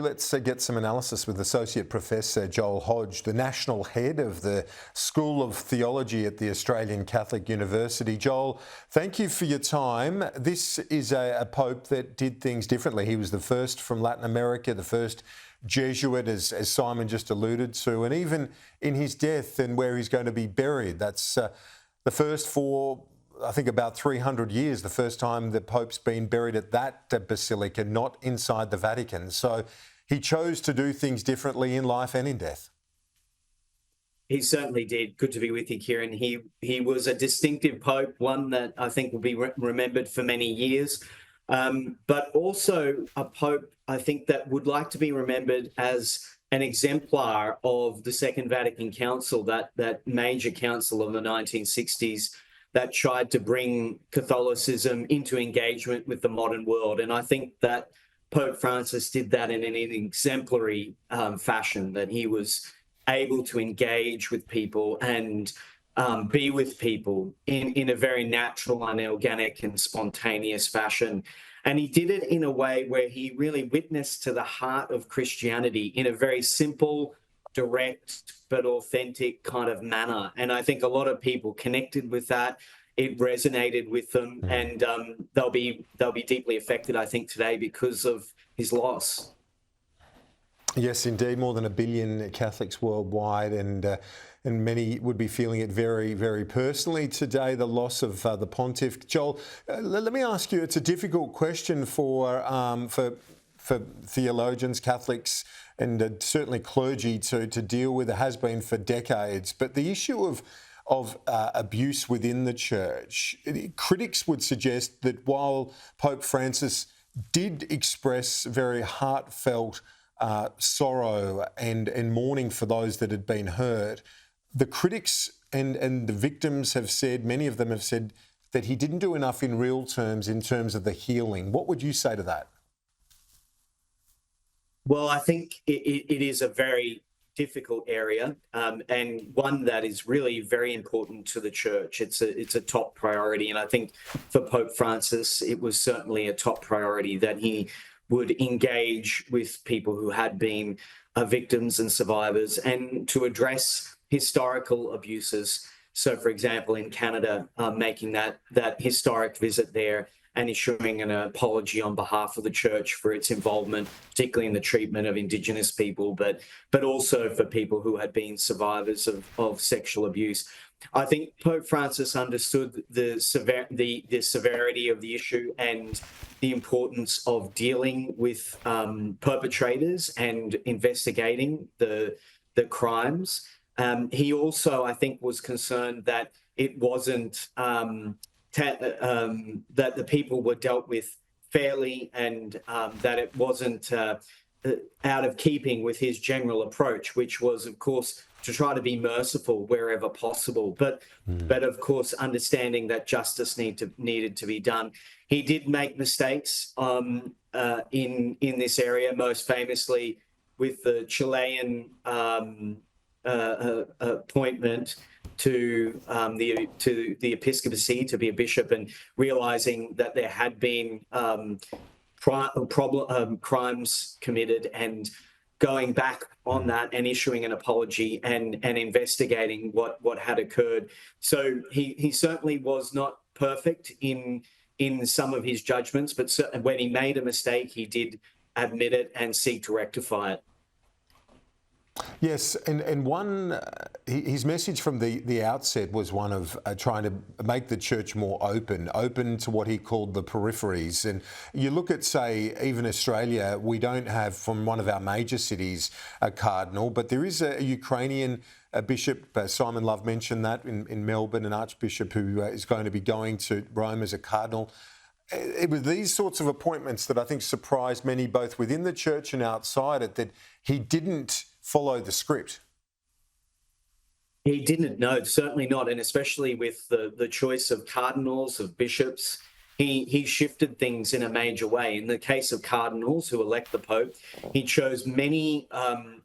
Let's get some analysis with Associate Professor Joel Hodge, the national head of the School of Theology at the Australian Catholic University. Joel, thank you for your time. This is a pope that did things differently. He was the first from Latin America, the first Jesuit, as Simon just alluded to, and even in his death and where he's going to be buried. That's the first for, I think, about 300 years, the first time the Pope's been buried at that basilica, not inside the Vatican. So he chose to do things differently in life and in death. He certainly did. Good to be with you, Kieran. He was a distinctive Pope, one that I think will be remembered for many years, but also a Pope, I think, that would like to be remembered as an exemplar of the Second Vatican Council, that major council of the 1960s that tried to bring Catholicism into engagement with the modern world. And I think that Pope Francis did that in an exemplary fashion, that he was able to engage with people and be with people in a very natural and organic and spontaneous fashion. And he did it in a way where he really witnessed to the heart of Christianity in a very simple, direct, but authentic kind of manner. And I think a lot of people connected with that. It resonated with them, and they'll be deeply affected, I think, today because of his loss. Yes, indeed, more than 1 billion Catholics worldwide, and many would be feeling it very, very personally today, the loss of the pontiff. Joel, let me ask you, it's a difficult question for theologians, Catholics, and certainly clergy to deal with. It has been for decades, but the issue of abuse within the church. Critics would suggest that while Pope Francis did express very heartfelt sorrow and mourning for those that had been hurt, the critics and the victims have said, many of them have said, that he didn't do enough in real terms, in terms of the healing. What would you say to that? Well, I think it is a very difficult area, and one that is really very important to the church. It's a top priority, and I think for Pope Francis, it was certainly a top priority that he would engage with people who had been victims and survivors, and to address historical abuses. So, for example, in Canada, making that historic visit there and issuing an apology on behalf of the church for its involvement, particularly in the treatment of Indigenous people, but also for people who had been survivors of sexual abuse. I think Pope Francis understood the severity of the issue and the importance of dealing with perpetrators and investigating the crimes. He also, I think, was concerned that it wasn't that the people were dealt with fairly, and that it wasn't out of keeping with his general approach, which was, of course, to try to be merciful wherever possible, but of course, understanding that justice needed to be done. He did make mistakes in this area, most famously with the Chilean appointment to the episcopacy, to be a bishop, and realizing that there had been crimes committed, and going back on that and issuing an apology and investigating what had occurred. So he certainly was not perfect in some of his judgments, but when he made a mistake, he did admit it and seek to rectify it. Yes, and his message from the outset was one of trying to make the church more open to what he called the peripheries. And you look at, say, even Australia, we don't have, from one of our major cities, a cardinal, but there is a Ukrainian bishop, Simon Love mentioned that, in Melbourne, an archbishop who is going to be going to Rome as a cardinal. It was these sorts of appointments that I think surprised many, both within the church and outside it, that he didn't follow the script. He didn't, no, certainly not. And especially with the choice of cardinals, of bishops, he shifted things in a major way. In the case of cardinals who elect the Pope, he chose many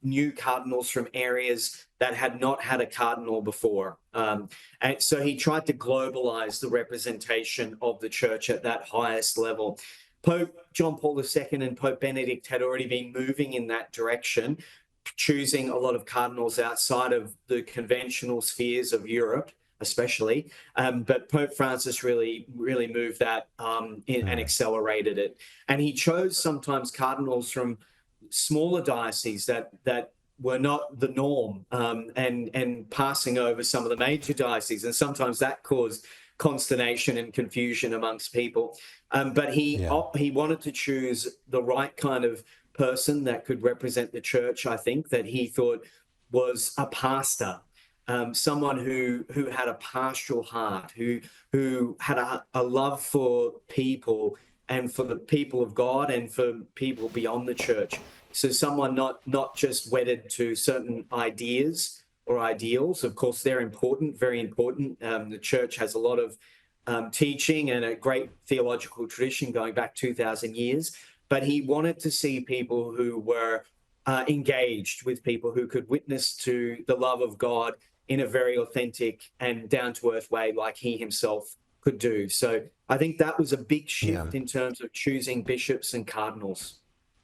new cardinals from areas that had not had a cardinal before. And so he tried to globalize the representation of the church at that highest level. Pope John Paul II and Pope Benedict had already been moving in that direction, choosing a lot of cardinals outside of the conventional spheres of Europe, especially. But Pope Francis really moved that and accelerated it. And he chose sometimes cardinals from smaller dioceses that were not the norm, and passing over some of the major dioceses. And sometimes that caused consternation and confusion amongst people. But he wanted to choose the right kind of person that could represent the church, I think, that he thought was a pastor, someone who had a pastoral heart, who had a love for people and for the people of God and for people beyond the church. So someone not just wedded to certain ideas or ideals. Of course, they're important, very important. The church has a lot of teaching and a great theological tradition going back 2,000 years. But he wanted to see people who were engaged with people, who could witness to the love of God in a very authentic and down-to-earth way, like he himself could do. So I think that was a big shift in terms of choosing bishops and cardinals.